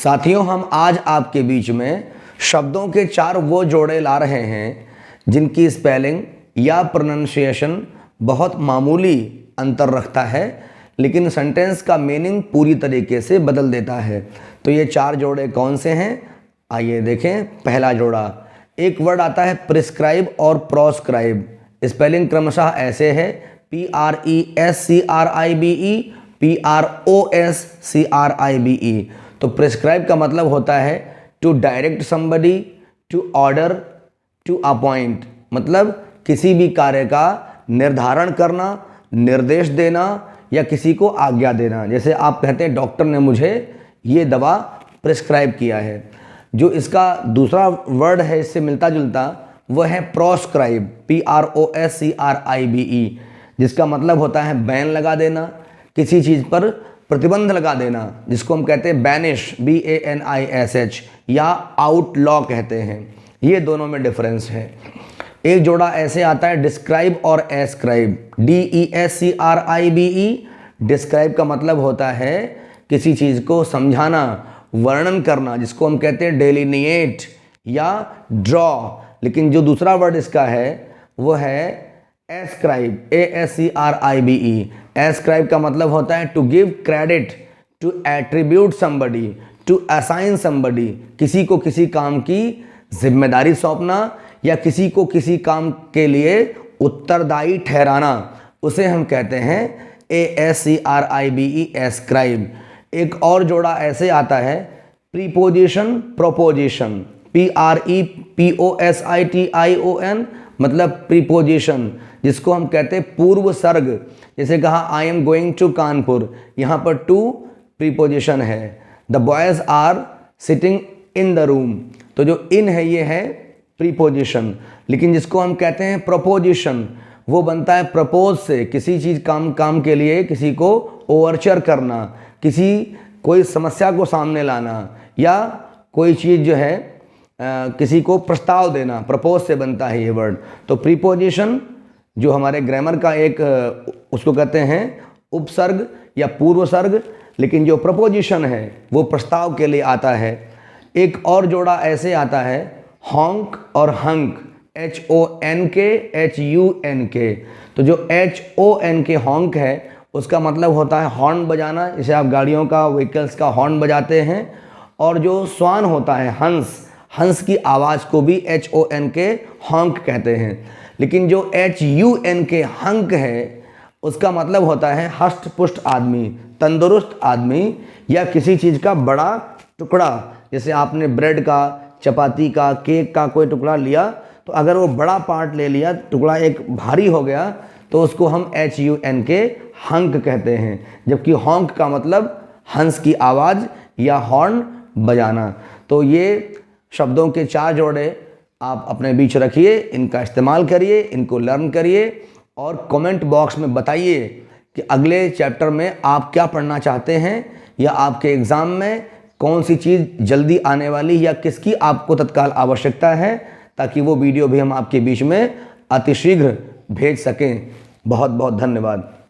साथियों, हम आज आपके बीच में शब्दों के 4 वो जोड़े ला रहे हैं जिनकी स्पेलिंग या प्रोनंसिएशन बहुत मामूली अंतर रखता है, लेकिन सेंटेंस का मीनिंग पूरी तरीके से बदल देता है। तो ये 4 जोड़े कौन से हैं, आइए देखें। पहला जोड़ा, एक वर्ड आता है प्रिस्क्राइब और प्रोस्क्राइब। स्पेलिंग क्रमशः ऐसे है PRESCRIBE, PROSCRIBE। तो प्रिस्क्राइब का मतलब होता है to direct somebody, to order, to appoint, मतलब किसी भी कार्य का निर्धारण करना, निर्देश देना या किसी को आज्ञा देना। जैसे आप कहते हैं डॉक्टर ने मुझे ये दवा प्रिस्क्राइब किया है। जो इसका दूसरा वर्ड है इससे मिलता जुलता, वह है प्रोस्क्राइब, PROSCRIBE, जिसका मतलब होता है बैन लगा देना, किसी चीज़ पर प्रतिबंध लगा देना, जिसको हम कहते हैं बैनिश, BANISH, या आउटलॉ कहते हैं। ये दोनों में डिफरेंस है। एक जोड़ा ऐसे आता है डिस्क्राइब और एस्क्राइब, DESCRIBE। डिस्क्राइब का मतलब होता है किसी चीज़ को समझाना, वर्णन करना, जिसको हम कहते हैं डेलिनिएट या ड्रॉ। लेकिन जो दूसरा वर्ड इसका है वो है एस्क्राइब, ASCRIBE। एस्क्राइब का मतलब होता है to give credit, to attribute somebody, to assign somebody, किसी को किसी काम की जिम्मेदारी सौंपना या किसी को किसी काम के लिए उत्तरदायी ठहराना, उसे हम कहते हैं ASCRIBE, एस्क्राइब। एक और जोड़ा ऐसे आता है प्रीपोजिशन प्रोपोजिशन, PREPOSITION, मतलब प्रीपोजिशन, जिसको हम कहते हैं पूर्व सर्ग। जैसे कहा I am going to Kanpur, यहाँ पर टू प्रीपोजिशन है। The boys are sitting in the room, तो जो इन है ये है प्रीपोजिशन। लेकिन जिसको हम कहते हैं प्रोपोजिशन, वो बनता है प्रपोज से, किसी चीज़ काम के लिए किसी को ओवरचर करना, कोई समस्या को सामने लाना, या कोई चीज़ जो है किसी को प्रस्ताव देना, प्रपोज से बनता है ये वर्ड। तो प्रीपोजिशन जो हमारे ग्रामर का एक उसको कहते हैं उपसर्ग या पूर्व सर्ग, लेकिन जो प्रपोजिशन है वो प्रस्ताव के लिए आता है। एक और जोड़ा ऐसे आता है हॉन्क और हंक, HONK, तो जो HONK हॉन्क है उसका मतलब होता है हॉर्न बजाना, जैसे आप गाड़ियों का, व्हीकल्स का हॉर्न बजाते हैं। और जो स्वान होता है हंस की आवाज़ को भी HONK हॉन्क कहते हैं। लेकिन जो HUNK हंक है उसका मतलब होता है हष्ट पुष्ट आदमी, तंदुरुस्त आदमी, या किसी चीज़ का बड़ा टुकड़ा। जैसे आपने ब्रेड का, चपाती का, केक का कोई टुकड़ा लिया, तो अगर वो बड़ा पार्ट ले लिया, टुकड़ा एक भारी हो गया, तो उसको हम HUNK हंक कहते हैं। जबकि हॉन्क का मतलब हंस की आवाज़ या हॉर्न बजाना। तो ये शब्दों के 4 जोड़े आप अपने बीच रखिए, इनका इस्तेमाल करिए, इनको लर्न करिए और कमेंट बॉक्स में बताइए कि अगले चैप्टर में आप क्या पढ़ना चाहते हैं, या आपके एग्ज़ाम में कौन सी चीज़ जल्दी आने वाली या किसकी आपको तत्काल आवश्यकता है, ताकि वो वीडियो भी हम आपके बीच में अतिशीघ्र भेज सकें। बहुत बहुत धन्यवाद।